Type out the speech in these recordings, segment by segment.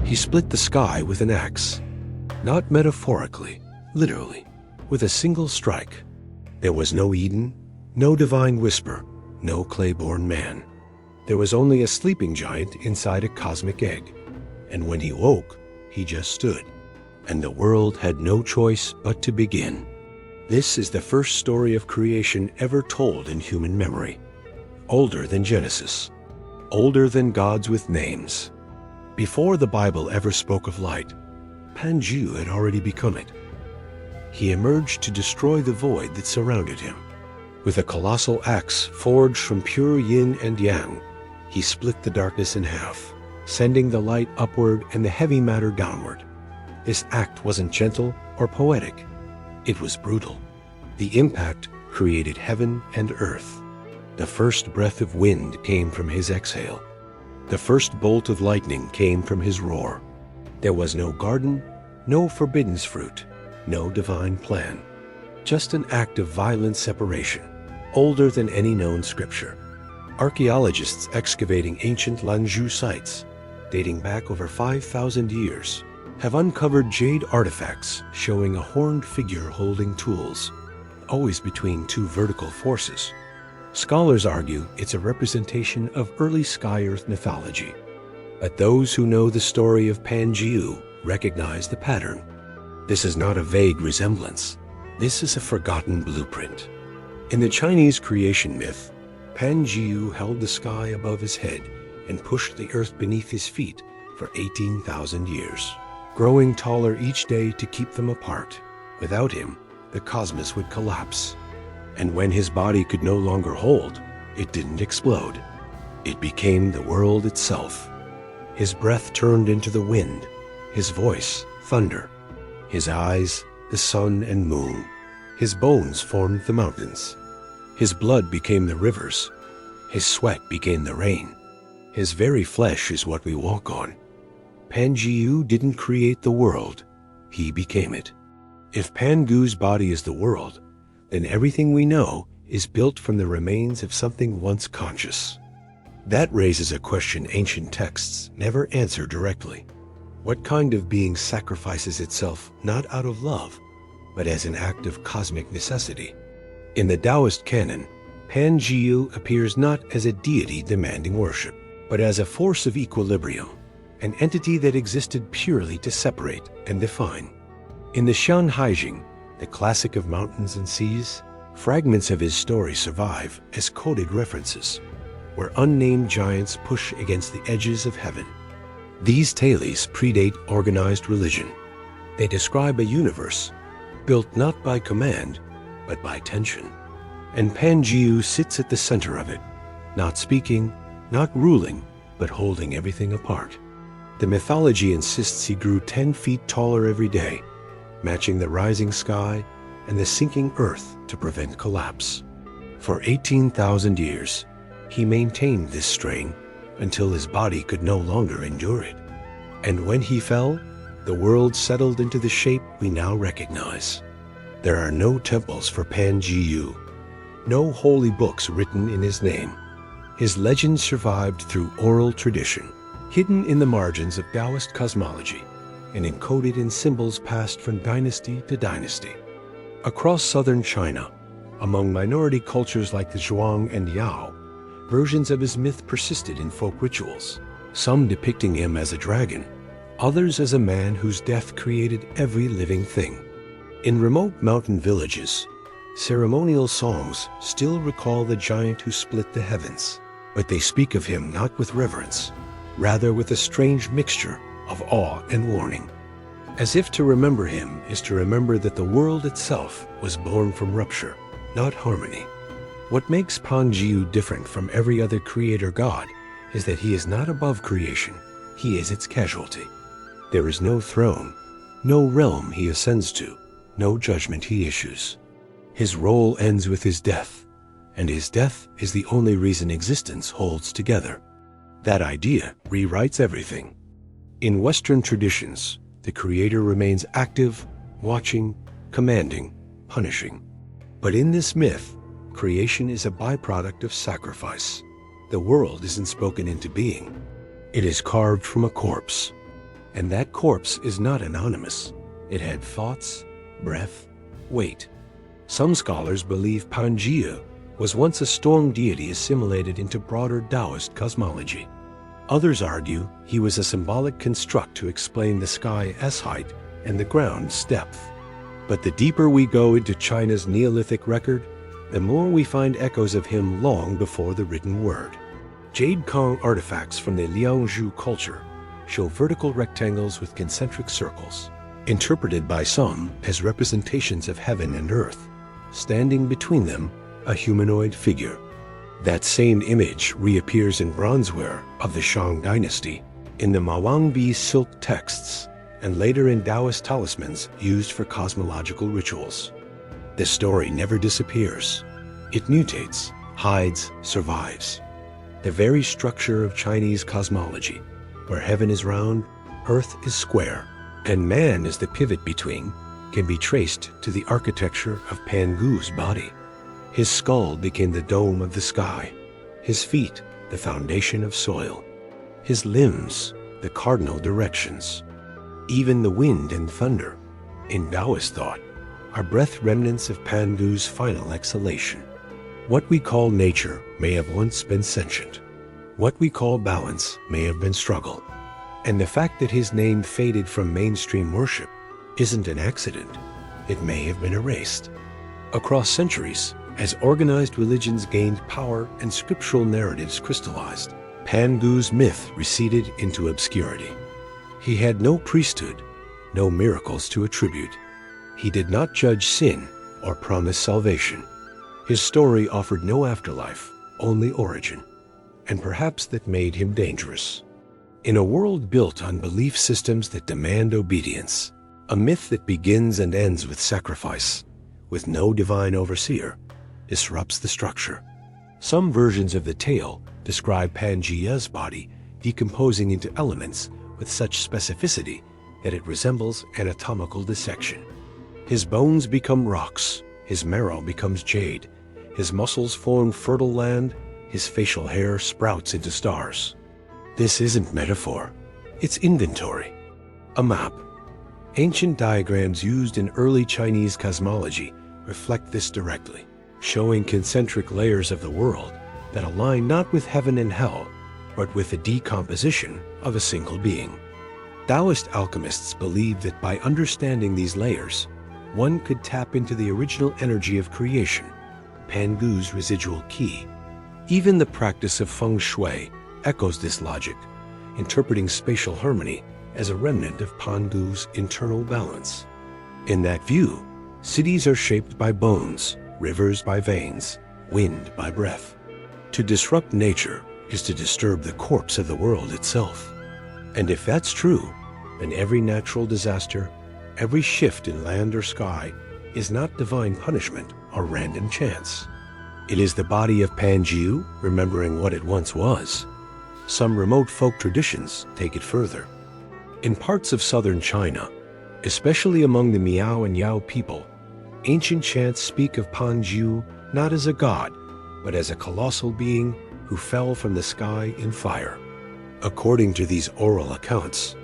He split the sky with an axe. Not metaphorically, literally, with a single strike. There was no Eden, no divine whisper, no clay-born man. There was only a sleeping giant inside a cosmic egg. And when he woke, he just stood. And the world had no choice but to begin. This is the first story of creation ever told in human memory. Older than Genesis. Older than gods with names. Before the Bible ever spoke of light, Panjiu had already become it. He emerged to destroy the void that surrounded him. With a colossal axe forged from pure yin and yang, he split the darkness in half, sending the light upward and the heavy matter downward. This act wasn't gentle or poetic. It was brutal. The impact created heaven and earth. The first breath of wind came from his exhale. The first bolt of lightning came from his roar. There was no garden, no forbidden fruit, no divine plan. Just an act of violent separation, older than any known scripture. Archaeologists excavating ancient Lanzhou sites, dating back over 5,000 years, have uncovered jade artifacts showing a horned figure holding tools, always between two vertical forces. Scholars argue it's a representation of early sky-earth mythology. But those who know the story of Panjiu recognize the pattern. This is not a vague resemblance. This is a forgotten blueprint. In the Chinese creation myth, Panjiu held the sky above his head and pushed the earth beneath his feet for 18,000 years, growing taller each day to keep them apart. Without him, the cosmos would collapse. And when his body could no longer hold, it didn't explode. It became the world itself. His breath turned into the wind, his voice, thunder. His eyes, the sun and moon. His bones formed the mountains. His blood became the rivers. His sweat became the rain. His very flesh is what we walk on. Panjiu didn't create the world. He became it. If Pangu's body is the world, then everything we know is built from the remains of something once conscious. That raises a question ancient texts never answer directly. What kind of being sacrifices itself not out of love, but as an act of cosmic necessity? In the Taoist canon, Panjiu appears not as a deity demanding worship, but as a force of equilibrium, an entity that existed purely to separate and define. In the Shan Haijing, the classic of mountains and seas, fragments of his story survive as coded references, where unnamed giants push against the edges of heaven. These tales predate organized religion. They describe a universe built not by command, but by tension. And Panjiu sits at the center of it, not speaking, not ruling, but holding everything apart. The mythology insists he grew 10 feet taller every day, matching the rising sky and the sinking earth to prevent collapse. For 18,000 years, he maintained this strain until his body could no longer endure it. And when he fell, the world settled into the shape we now recognize. There are no temples for Panjiu, no holy books written in his name. His legend survived through oral tradition, hidden in the margins of Taoist cosmology and encoded in symbols passed from dynasty to dynasty. Across southern China, among minority cultures like the Zhuang and Yao, versions of his myth persisted in folk rituals, some depicting him as a dragon, others as a man whose death created every living thing. In remote mountain villages, ceremonial songs still recall the giant who split the heavens, but they speak of him not with reverence, rather with a strange mixture of awe and warning. As if to remember him is to remember that the world itself was born from rupture, not harmony. What makes Panjiu different from every other creator god is that he is not above creation, he is its casualty. There is no throne, no realm he ascends to, no judgment he issues. His role ends with his death, and his death is the only reason existence holds together. That idea rewrites everything. In Western traditions, the creator remains active, watching, commanding, punishing. But in this myth, creation is a byproduct of sacrifice. The world isn't spoken into being. It is carved from a corpse. And that corpse is not anonymous. It had thoughts, breath, weight. Some scholars believe Pangaea was once a storm deity assimilated into broader Taoist cosmology. Others argue he was a symbolic construct to explain the sky's height and the ground's depth. But the deeper we go into China's Neolithic record, the more we find echoes of him long before the written word. Jade Kong artifacts from the Liangzhu culture show vertical rectangles with concentric circles, interpreted by some as representations of heaven and earth, standing between them a humanoid figure. That same image reappears in bronzeware of the Shang dynasty, in the Mawangbi silk texts, and later in Taoist talismans used for cosmological rituals. The story never disappears. It mutates, hides, survives. The very structure of Chinese cosmology, where heaven is round, earth is square, and man is the pivot between, can be traced to the architecture of Pangu's body. His skull became the dome of the sky, his feet the foundation of soil, his limbs the cardinal directions. Even the wind and thunder, in Taoist thought, are breath remnants of Pangu's final exhalation. What we call nature may have once been sentient. What we call balance may have been struggle. And the fact that his name faded from mainstream worship isn't an accident. It may have been erased. Across centuries, as organized religions gained power and scriptural narratives crystallized, Pangu's myth receded into obscurity. He had no priesthood, no miracles to attribute. He did not judge sin or promise salvation. His story offered no afterlife, only origin, and perhaps that made him dangerous. In a world built on belief systems that demand obedience, a myth that begins and ends with sacrifice, with no divine overseer, disrupts the structure. Some versions of the tale describe Pangaea's body decomposing into elements with such specificity that it resembles anatomical dissection. His bones become rocks, his marrow becomes jade, his muscles form fertile land, his facial hair sprouts into stars. This isn't metaphor, it's inventory, a map. Ancient diagrams used in early Chinese cosmology reflect this directly, showing concentric layers of the world that align not with heaven and hell, but with the decomposition of a single being. Taoist alchemists believed that by understanding these layers, one could tap into the original energy of creation, Pangu's residual key. Even the practice of feng shui echoes this logic, interpreting spatial harmony as a remnant of Pangu's internal balance. In that view, cities are shaped by bones, rivers by veins, wind by breath. To disrupt nature is to disturb the corpse of the world itself. And if that's true, then every natural disaster, every shift in land or sky, is not divine punishment or random chance. It is the body of Pangaea remembering what it once was. Some remote folk traditions take it further. In parts of southern China, especially among the Miao and Yao people, ancient chants speak of Pangaea not as a god, but as a colossal being who fell from the sky in fire. According to these oral accounts,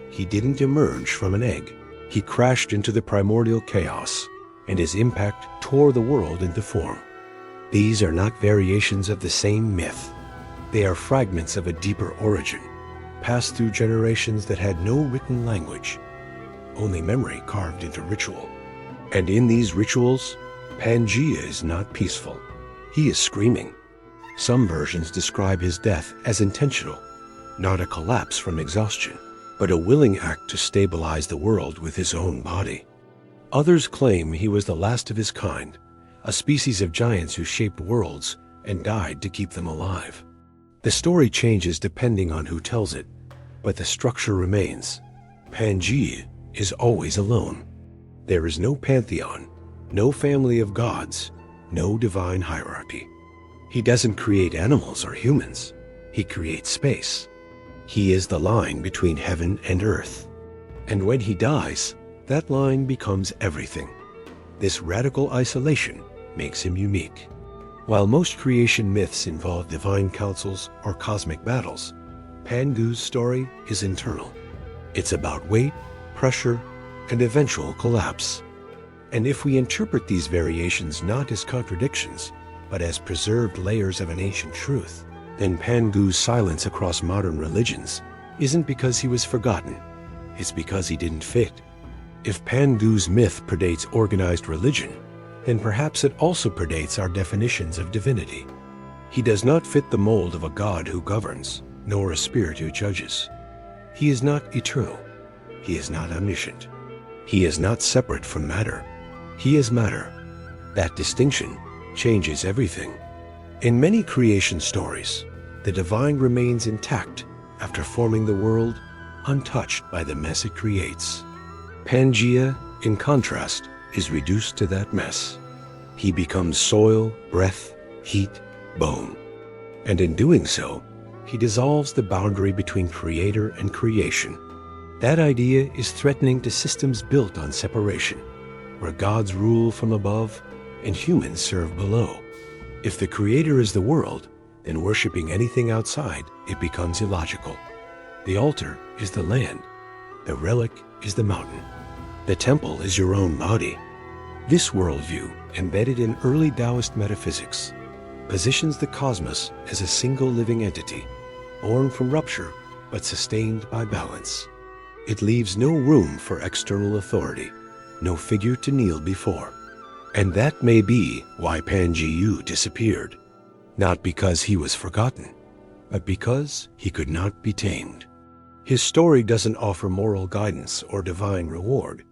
he didn't emerge from an egg. He crashed into the primordial chaos, and his impact tore the world into form. These are not variations of the same myth. They are fragments of a deeper origin, passed through generations that had no written language, only memory carved into ritual. And in these rituals, Pangaea is not peaceful. He is screaming. Some versions describe his death as intentional, not a collapse from exhaustion, but a willing act to stabilize the world with his own body. Others claim he was the last of his kind, a species of giants who shaped worlds and died to keep them alive. The story changes depending on who tells it, but the structure remains. Pangaea is always alone. There is no pantheon, no family of gods, no divine hierarchy. He doesn't create animals or humans. He creates space. He is the line between heaven and earth. And when he dies, that line becomes everything. This radical isolation makes him unique. While most creation myths involve divine councils or cosmic battles, Pangu's story is internal. It's about weight, pressure, and eventual collapse. And if we interpret these variations not as contradictions, but as preserved layers of an ancient truth, then Pangu's silence across modern religions isn't because he was forgotten, it's because he didn't fit. If Pangu's myth predates organized religion, then perhaps it also predates our definitions of divinity. He does not fit the mold of a god who governs, nor a spirit who judges. He is not eternal. He is not omniscient. He is not separate from matter. He is matter. That distinction changes everything. In many creation stories, the divine remains intact after forming the world, untouched by the mess it creates. Pangea, in contrast, is reduced to that mess. He becomes soil, breath, heat, bone. And in doing so, he dissolves the boundary between creator and creation. That idea is threatening to systems built on separation, where gods rule from above and humans serve below. If the creator is the world, then worshiping anything outside, it becomes illogical. The altar is the land. The relic is the mountain. The temple is your own body. This worldview, embedded in early Taoist metaphysics, positions the cosmos as a single living entity, born from rupture but sustained by balance. It leaves no room for external authority, no figure to kneel before. And that may be why Pangu disappeared, not because he was forgotten, but because he could not be tamed. His story doesn't offer moral guidance or divine reward.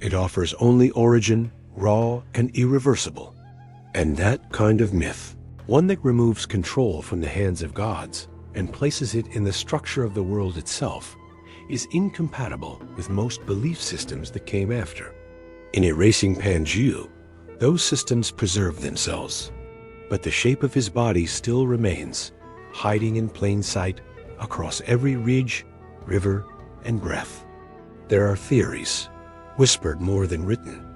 It offers only origin, raw and irreversible. And that kind of myth, one that removes control from the hands of gods and places it in the structure of the world itself, is incompatible with most belief systems that came after. In erasing Pangu, those systems preserve themselves, but the shape of his body still remains, hiding in plain sight across every ridge, river, and breath. There are theories, whispered more than written,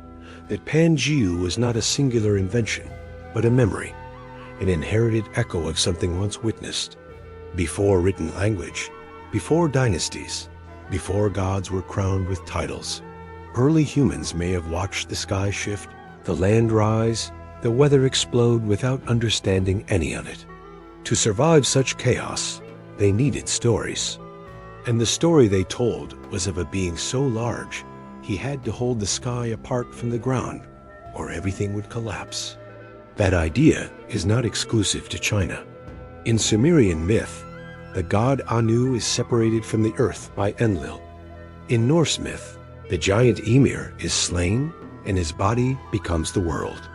that Pangu was not a singular invention, but a memory, an inherited echo of something once witnessed. Before written language, before dynasties, before gods were crowned with titles, early humans may have watched the sky shift, the land rise, the weather explode without understanding any of it. To survive such chaos, they needed stories. And the story they told was of a being so large, he had to hold the sky apart from the ground, or everything would collapse. That idea is not exclusive to China. In Sumerian myth, the god Anu is separated from the earth by Enlil. In Norse myth, the giant Ymir is slain and his body becomes the world.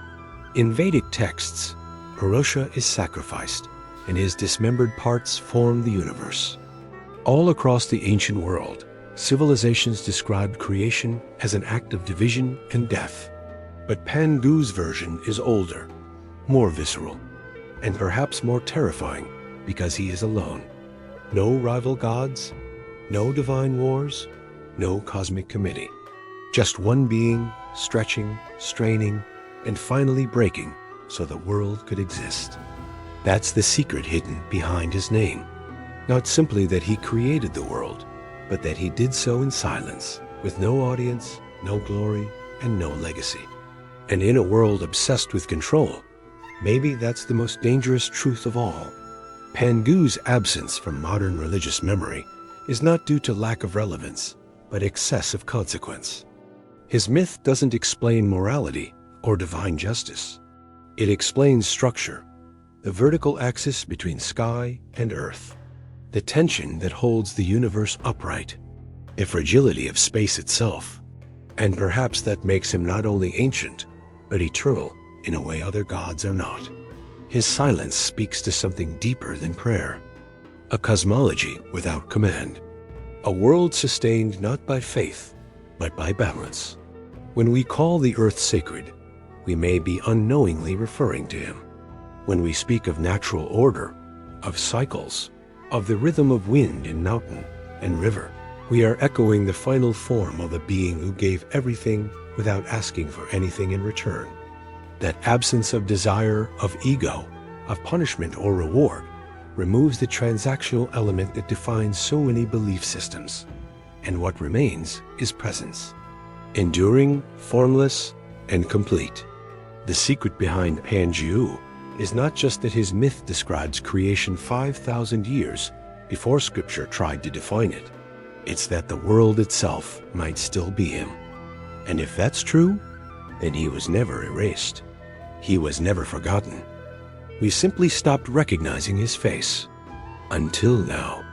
In Vedic texts, Purusha is sacrificed and his dismembered parts form the universe. All across the ancient world, civilizations described creation as an act of division and death. But Pangu's version is older, more visceral, and perhaps more terrifying because he is alone. No rival gods, no divine wars, no cosmic committee. Just one being, stretching, straining, and finally breaking so the world could exist. That's the secret hidden behind his name. Not simply that he created the world, but that he did so in silence, with no audience, no glory, and no legacy. And in a world obsessed with control, maybe that's the most dangerous truth of all. Pangu's absence from modern religious memory is not due to lack of relevance, but excess of consequence. His myth doesn't explain morality or divine justice. It explains structure, the vertical axis between sky and earth, the tension that holds the universe upright, the fragility of space itself. And perhaps that makes him not only ancient, but eternal in a way other gods are not. His silence speaks to something deeper than prayer, a cosmology without command, a world sustained not by faith, but by balance. When we call the earth sacred, we may be unknowingly referring to him. When we speak of natural order, of cycles, of the rhythm of wind in mountain and river, we are echoing the final form of a being who gave everything without asking for anything in return. That absence of desire, of ego, of punishment or reward removes the transactional element that defines so many belief systems. and what remains is presence. Enduring, formless, and complete. The secret behind 5.000 is not just that his myth describes creation 5,000 years before Scripture tried to define it. It's that the world itself might still be him. And if that's true, then he was never erased. He was never forgotten. We simply stopped recognizing his face. Until now.